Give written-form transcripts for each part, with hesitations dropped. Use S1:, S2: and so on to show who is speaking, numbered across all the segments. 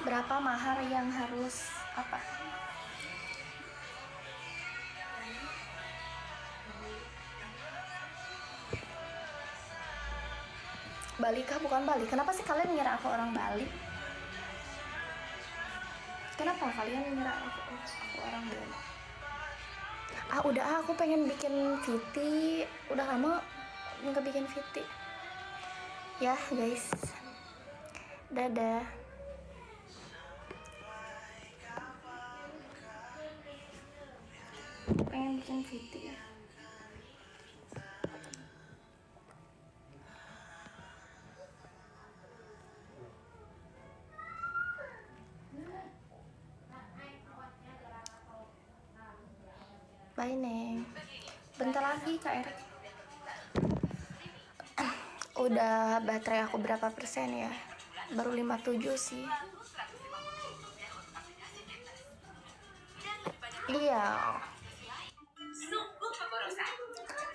S1: Berapa mahar yang harus apa? Bali kah? Bukan Bali. Kenapa sih kalian mengira aku orang Bali? Kenapa kalian mengira aku orang Bali? Udah aku pengen bikin VT. Udah lama nggak bikin VT. Ya guys, dadah. Pengen bikin VT. Bye Neng. Bentar lagi Kak Erik. Udah baterai aku berapa persen ya? Baru 57 sih. Iya.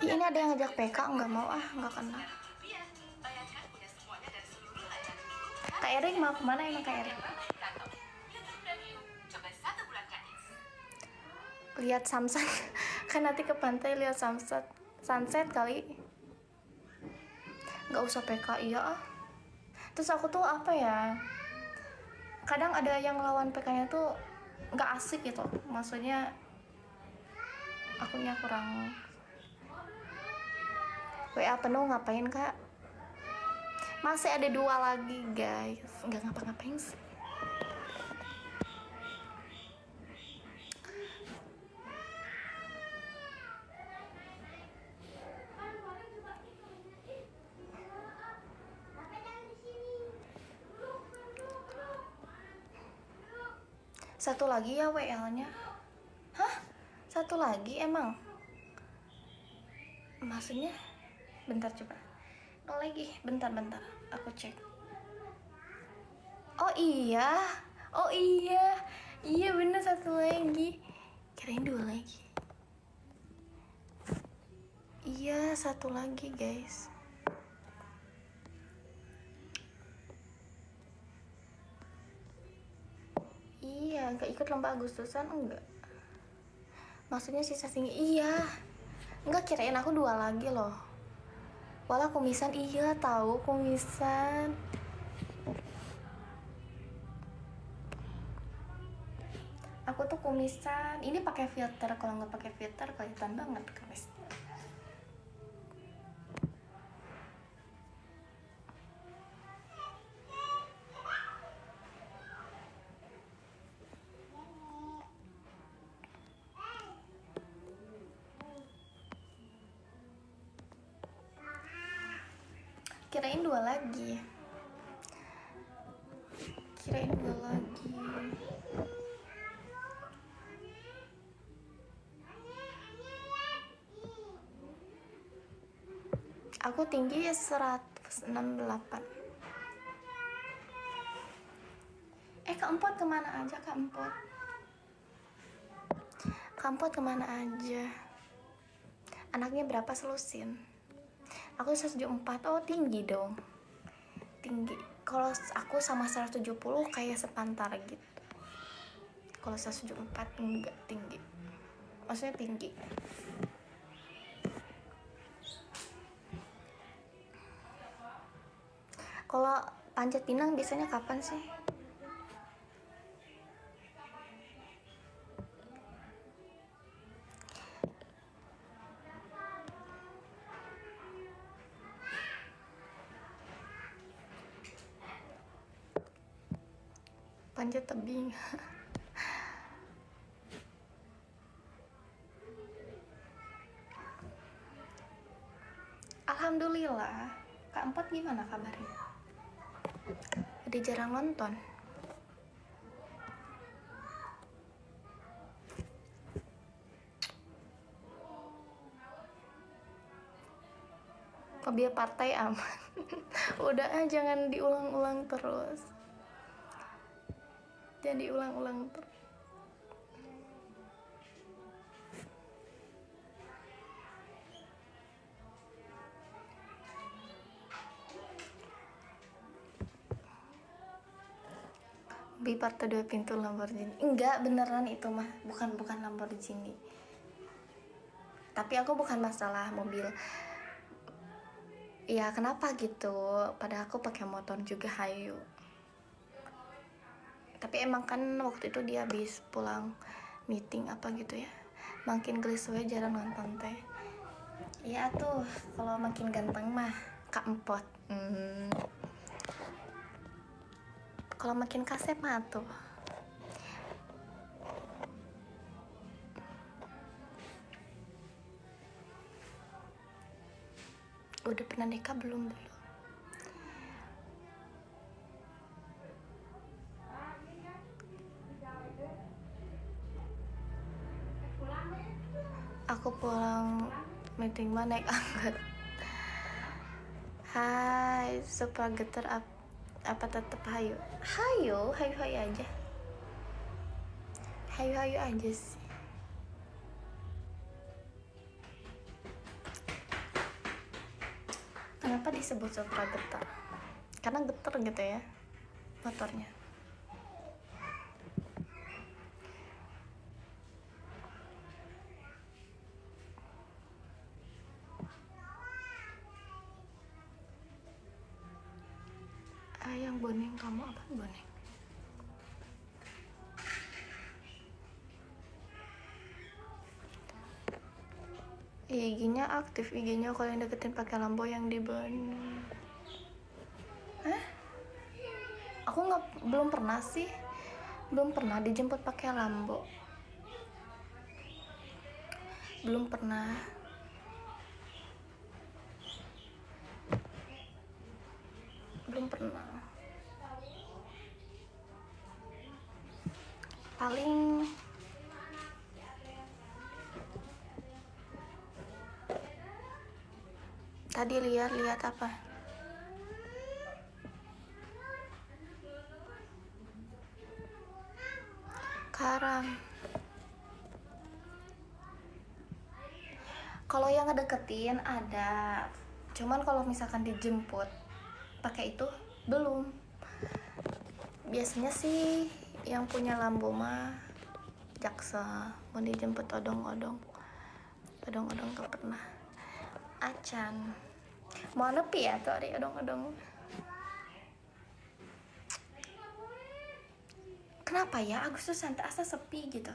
S1: Ini ada yang ngajak PK, nggak mau nggak kenal. Kak Erik mau kemana emang Kak Erik? Lihat sunset. Kan nanti ke pantai lihat sunset kali. Nggak usah PK, iya. Terus aku tuh apa ya, kadang ada yang lawan PK-nya tuh nggak asik gitu. Maksudnya akunya kurang. WA penuh ngapain Kak? Masih ada 2 lagi guys. Nggak ngapa-ngapain sih. Satu lagi ya WL-nya. Hah? Satu lagi emang? Maksudnya? Bentar coba. Oh lagi, bentar. Aku cek. Oh iya. Iya bener satu lagi. Kirain 2 lagi. Iya satu lagi guys. Iya, nggak ikut lomba Agustusan enggak. Maksudnya sisa tinggi. Iya. Enggak, kirain aku 2 lagi loh. Walah kumisan, iya tahu kumisan. Aku tuh kumisan. Ini pakai filter, kalau nggak pakai filter kelihatan banget kumisnya. Kirain 2 lagi. Aku tinggi 168. Kak Empot kemana aja Kak Empot? Kak Empot kemana aja? Anaknya berapa selusin? Aku 174. Oh tinggi dong. Tinggi. Kalau aku sama 170 kayak sepantar gitu. Kalau 174 enggak tinggi. Maksudnya tinggi. Kalau panjat pinang biasanya kapan sih? Panjat tebing. Alhamdulillah. Kak Empot gimana kabarnya? Udah jarang nonton. Biar partai aman. Udah jangan diulang-ulang terus. Jangan diulang-ulang terus. Biparto 2 pintu Lamborghini. Enggak, beneran itu mah. Bukan Lamborghini. Tapi aku bukan masalah mobil. Ya kenapa gitu? Padahal aku pakai motor juga hayu. Tapi emang kan waktu itu dia habis pulang meeting apa gitu ya. Makin gelis we jarang nonton teh. Iya tuh, kalau makin ganteng mah Kak Empot. Kalau makin kasep mah tuh. Udah pernah nikah belum? Aku pulang meeting mah naik angkot. Hai, suka geter apa tetep hayu? Hayu aja. Hayu aja sih. Kenapa disebut suka geter? Karena geter gitu ya motornya. Yang boneng kamu apa boneng? IG-nya aktif, IG-nya kalau yang deketin pakai lampu yang di boneng. Hah? Aku belum pernah sih. Belum pernah dijemput pakai lambo. Belum pernah. Paling tadi lihat apa? Karam. Kalau yang ngedeketin ada, cuman kalau misalkan dijemput pakai itu belum. Biasanya sih yang punya lambo mah jaksa, mau dijemput odong-odong gak pernah. Acan mau nepi ya tuh ada odong-odong. Kenapa ya Agustus santai asa sepi gitu,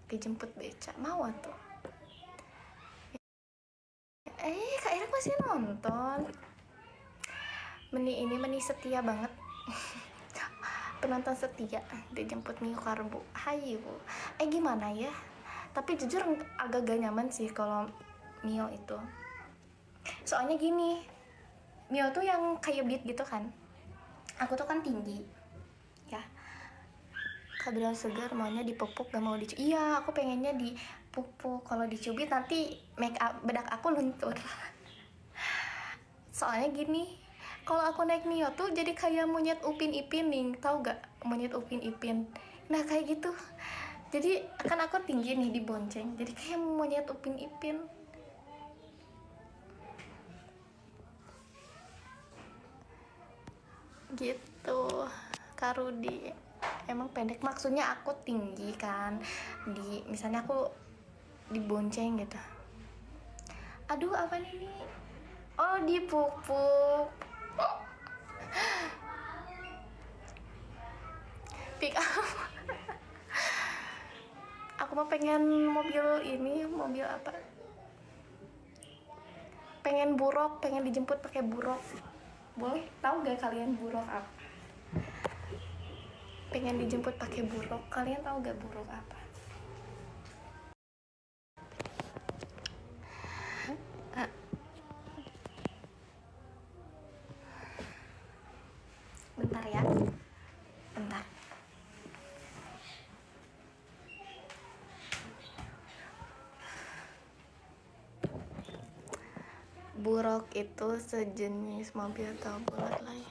S1: dijemput beca mau tuh. Kak Irak masih nonton. Meni setia banget. Penonton setia dijemput Mio Karbu. Hayu. Gimana ya? Tapi jujur agak gak nyaman sih kalau Mio itu. Soalnya gini, Mio tuh yang kayak beat gitu kan. Aku tuh kan tinggi. Ya. Kebetulan segar maunya dipupuk gak mau dicubit. Iya, aku pengennya dipupuk. Kalau dicubit nanti make up bedak aku luntur. Soalnya gini, kalau aku naik Mio tuh jadi kayak monyet Upin Ipin nih, tau gak monyet Upin Ipin? Nah kayak gitu. Jadi kan aku tinggi nih di bonceng, jadi kayak monyet Upin Ipin. Gitu, Kak Rudi. Emang pendek, maksudnya aku tinggi kan. Misalnya aku dibonceng gitu. Aduh apa nih? Oh dipupuk. Pick up. Aku mah pengen mobil apa? Pengen buruk, pengen dijemput pakai buruk. Boleh tahu gak kalian buruk apa? Pengen dijemput pakai buruk. Kalian tahu gak buruk apa? Bentar ya. Bentar. Buruk itu sejenis mobil atau bulat lain.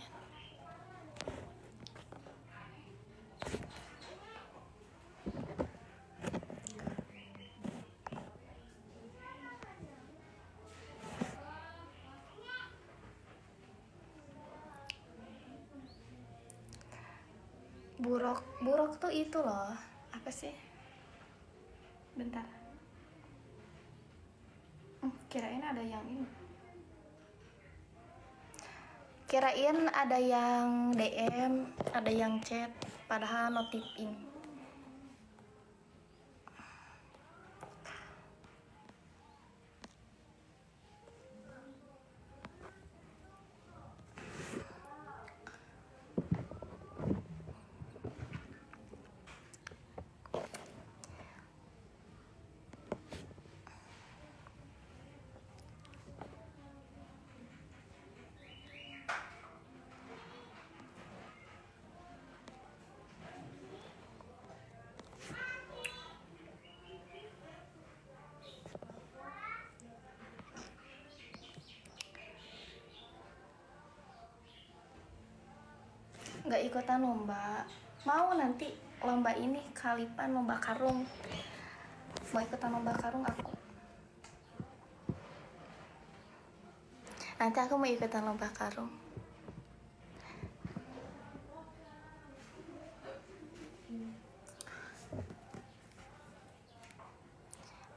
S1: Buruk tuh itu loh, apa sih, bentar. Kirain ada yang ini, kirain ada yang DM, ada yang chat, padahal notif ini. Nggak ikutan lomba, mau nanti lomba ini Kalipan, lomba karung, mau ikutan lomba karung aku. Nanti aku mau ikutan lomba karung.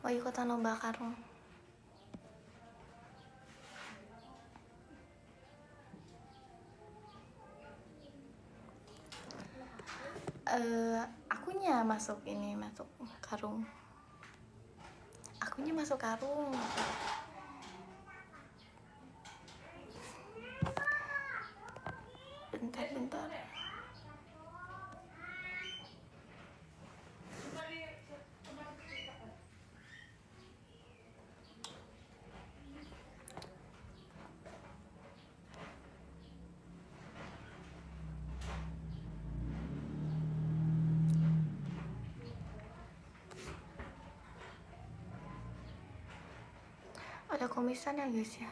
S1: Mau ikutan lomba karung. Akunya masuk ini, masuk karung. Akunya masuk karung. Bentar. Ada komisan ya guys ya.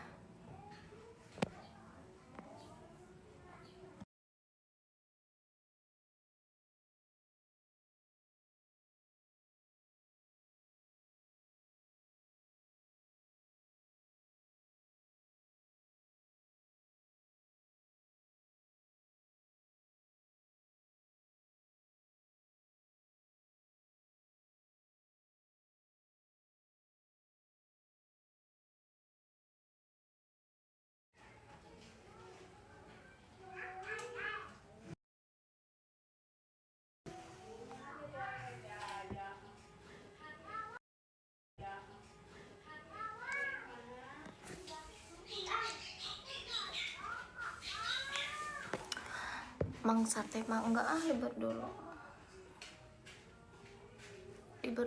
S1: Mang sate mang enggak ah, libur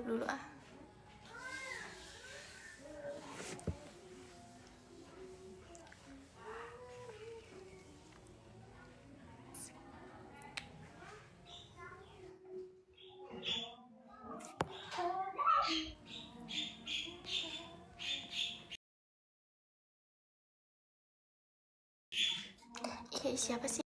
S1: dulu ah. Siapa sih?